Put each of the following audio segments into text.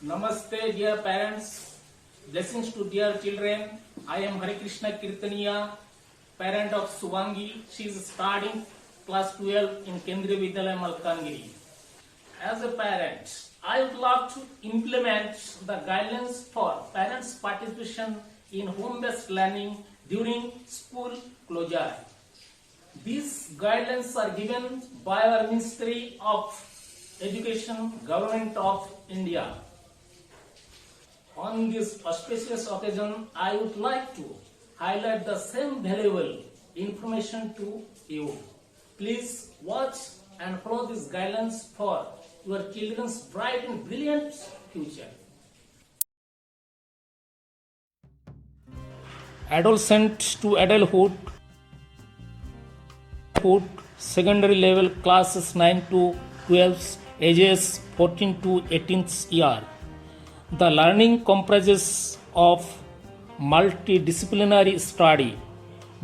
Namaste, dear parents. Blessings to dear children. I am Hare Krishna Kirtaniya, parent of Suvangi. She is studying class 12 in Kendriya Vidyalaya Malkangiri. As a parent, I would love to implement the guidelines for parents' participation in home-based learning during school closure. These guidelines are given by our Ministry of Education, Government of India. On this auspicious occasion, I would like to highlight the same valuable information to you. Please watch and follow these guidelines for your children's bright and brilliant future. Adolescent to adulthood, secondary level classes 9 to 12, ages 14 to 18 year. The learning comprises of multidisciplinary study,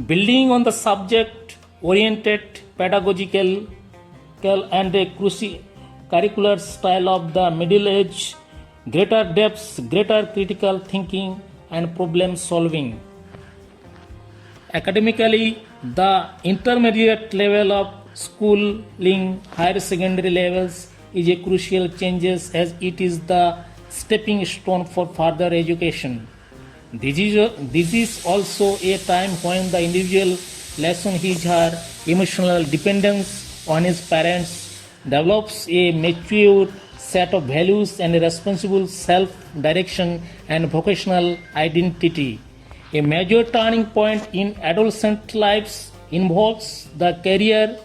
building on the subject-oriented pedagogical and a curricular style of the Middle Age, greater depths, greater critical thinking and problem solving. Academically, the intermediate level of schooling, higher secondary levels is a crucial changes as it is the stepping stone for further education. This is also a time when the individual lessens his or her emotional dependence on his parents, develops a mature set of values and a responsible self-direction and vocational identity. A major turning point in adolescent lives involves the career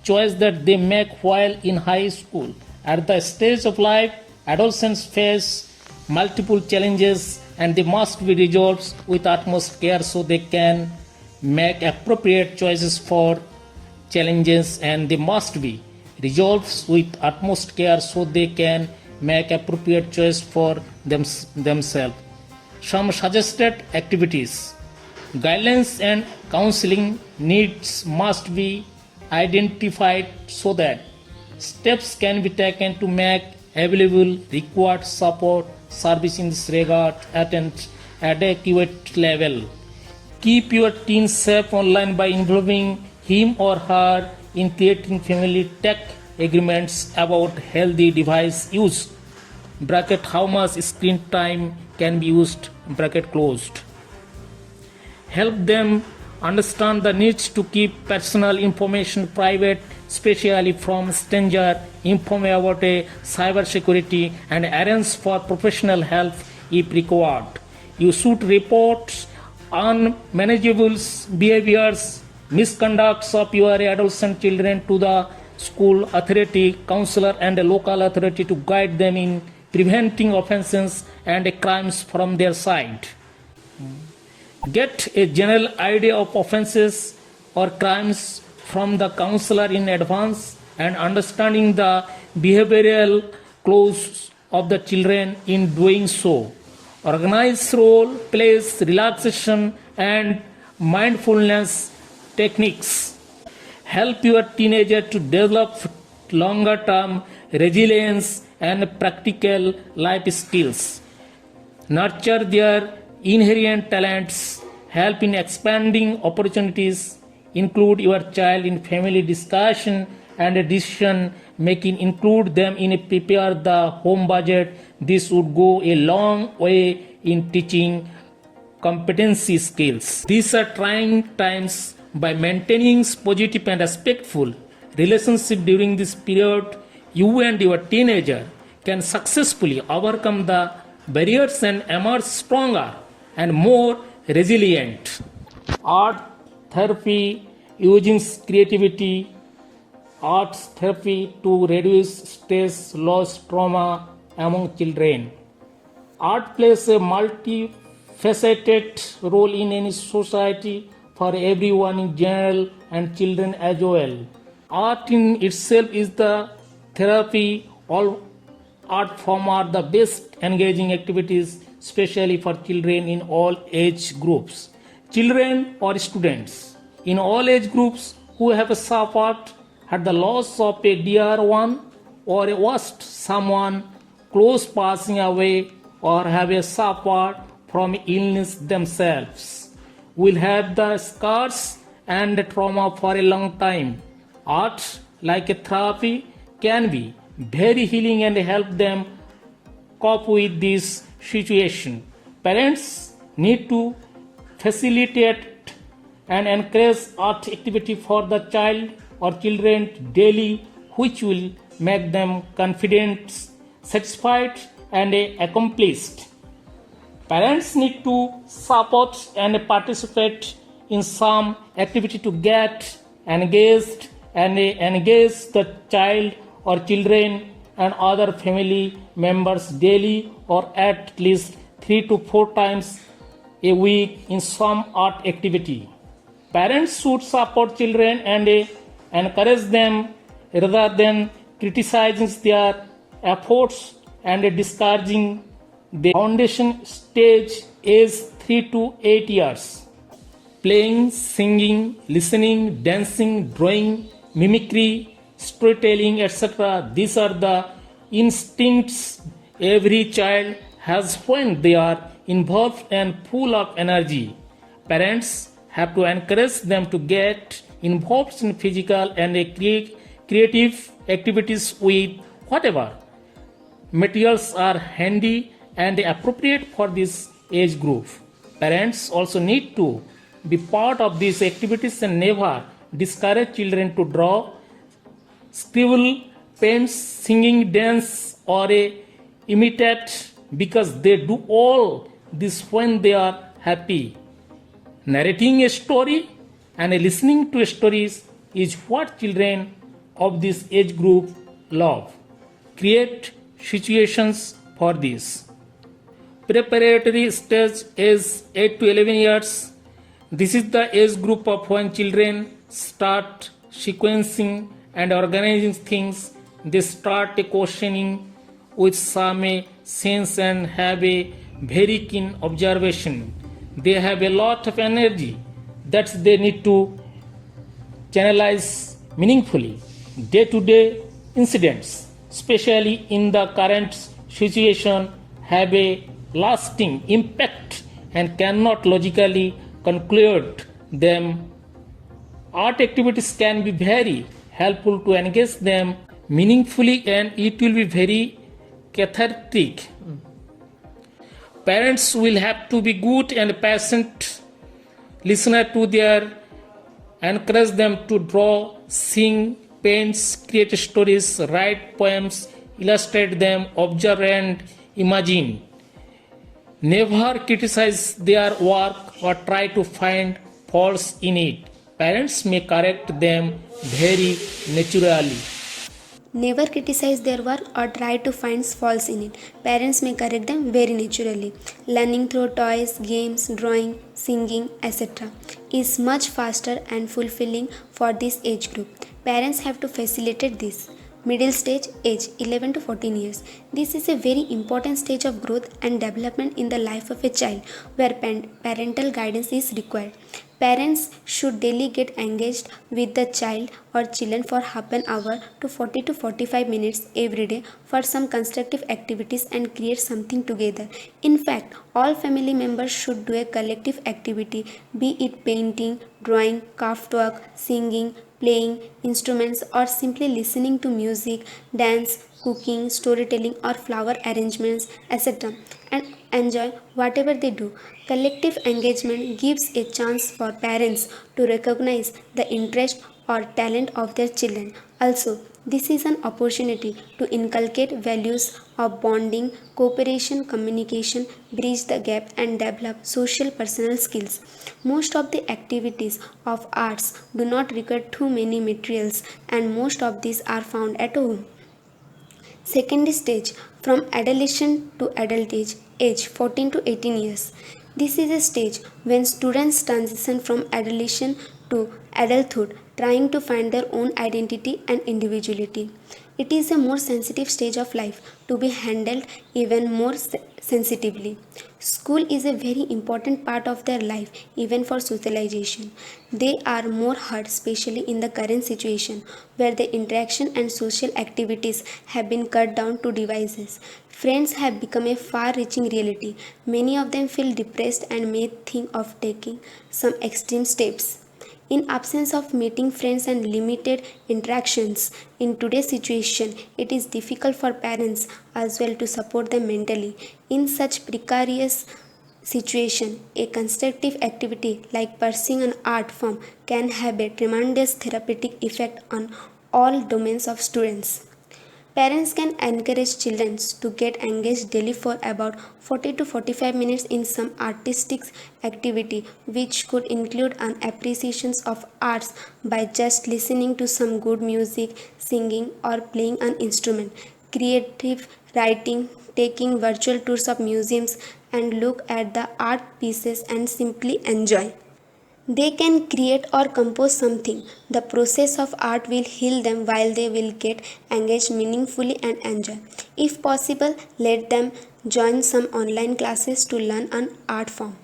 choice that they make while in high school. At the stage of life, adolescents face multiple challenges and they must be resolved with utmost care so they can make appropriate choices for challenges, and they must be resolved with utmost care so they can make appropriate choice for themselves. Some suggested activities, guidelines and counseling needs must be identified so that steps can be taken to make available required support service in this regard at an adequate level. Keep your teen safe online by involving him or her in creating family tech agreements about healthy device use. Bracket how much screen time can be used, bracket closed. Help them understand the need to keep personal information private, especially from stranger, inform about a cyber security and arrange for professional help if required. You should report unmanageable behaviors, misconducts of your adolescent children to the school authority, counselor and a local authority to guide them in preventing offenses and crimes from their side. Get a general idea of offenses or crimes from the counselor in advance and understanding the behavioral clues of the children in doing so. Organize role plays, relaxation and mindfulness techniques. Help your teenager to develop longer term resilience and practical life skills. Nurture their inherent talents, help in expanding opportunities, include your child in family discussion and decision making, include them in prepare the home budget. This would go a long way in teaching competency skills. These are trying times. By maintaining positive and respectful relationship during this period, you and your teenager can successfully overcome the barriers and emerge stronger and more resilient. Art therapy using creativity, arts therapy to reduce stress, loss, trauma among children. Art plays a multifaceted role in any society for everyone in general and children as well. Art in itself is the therapy. All art forms are the best engaging activities, especially for children in all age groups. Children or students in all age groups who have suffered had the loss of a dear one or lost someone close passing away, or have suffered from illness themselves, will have the scars and trauma for a long time. Art, like a therapy, can be very healing and help them cope with this situation. Parents need to facilitate and encourage art activity for the child or children daily, which will make them confident, satisfied, and accomplished. Parents need to support and participate in some activity to get engaged and engage the child or children and other family members daily or at least 3 to 4 times a week in some art activity. Parents should support children and encourage them rather than criticizing their efforts and discouraging. The foundation stage is 3 to 8 years. Playing, singing, listening, dancing, drawing, mimicry, storytelling, etc. These are the instincts every child has when they are involved and full of energy. Parents have to encourage them to get involved in physical and creative activities with whatever materials are handy and appropriate for this age group. Parents also need to be part of these activities and never discourage children to draw, scribble, paint, singing, dance, or imitate, because they do all this when they are happy. Narrating a story and listening to stories is what children of this age group love. Create situations for this. Preparatory stage is 8 to 11 years. This is the age group of when children start sequencing and organizing things. They start questioning with some sense and have a very keen observation. They have a lot of energy that they need to channelize meaningfully. Day-to-day incidents, especially in the current situation, have a lasting impact and cannot logically conclude them. Art activities can be very helpful to engage them meaningfully, and it will be very cathartic. Parents will have to be good and patient listener to their, encourage them to draw, sing, paint, create stories, write poems, illustrate them, observe and imagine. Never criticize their work or try to find faults in it. Parents may correct them very naturally. Never criticize their work or try to find faults in it. Parents may correct them very naturally. Learning through toys, games, drawing, singing, etc. is much faster and fulfilling for this age group. Parents have to facilitate this. Middle stage, age 11 to 14 years. This is a very important stage of growth and development in the life of a child where parental guidance is required. Parents should daily get engaged with the child or children for half an hour to 40 to 45 minutes every day for some constructive activities and create something together. In fact, all family members should do a collective activity, be it painting, drawing, craft work, singing, playing instruments, or simply listening to music, dance, cooking, storytelling, or flower arrangements, etc., and enjoy whatever they do. Collective engagement gives a chance for parents to recognize the interest or talent of their children. Also, this is an opportunity to inculcate values of bonding, cooperation, communication, bridge the gap, and develop social personal skills. Most of the activities of arts do not require too many materials, and most of these are found at home. Second stage, from adolescent to adult age 14 to 18 years. This is a stage when students transition from adolescence to adulthood, trying to find their own identity and individuality. It is a more sensitive stage of life to be handled even more sensitively. School is a very important part of their life, even for socialization. They are more hurt, especially in the current situation where the interaction and social activities have been cut down to devices. Friends have become a far reaching reality. Many of them feel depressed and may think of taking some extreme steps. In absence of meeting friends and limited interactions, in today's situation, it is difficult for parents as well to support them mentally. In such precarious situation, a constructive activity like pursuing an art form can have a tremendous therapeutic effect on all domains of students. Parents can encourage children to get engaged daily for about 40 to 45 minutes in some artistic activity, which could include an appreciation of arts by just listening to some good music, singing, or playing an instrument, creative writing, taking virtual tours of museums, and look at the art pieces and simply enjoy. They can create or compose something. The process of art will heal them while they will get engaged meaningfully and enjoy. If possible, let them join some online classes to learn an art form.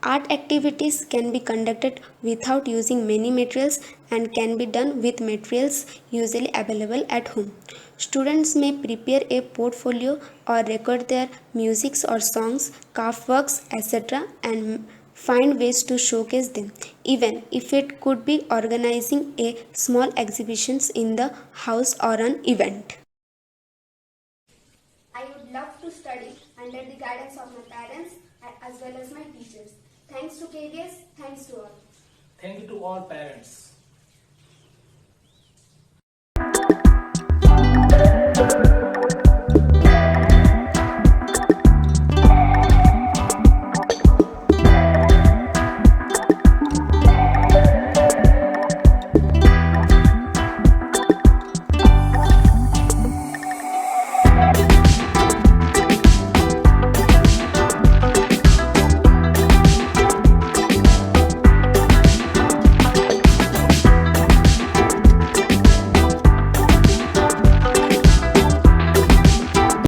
Art activities can be conducted without using many materials and can be done with materials usually available at home. Students may prepare a portfolio or record their musics or songs, craft works, etc. and find ways to showcase them, even if it could be organizing a small exhibitions in the house or an event. I would love to study under the guidance of my parents as well as my teachers. Thanks to KVS, thanks to all. Thank you to all parents.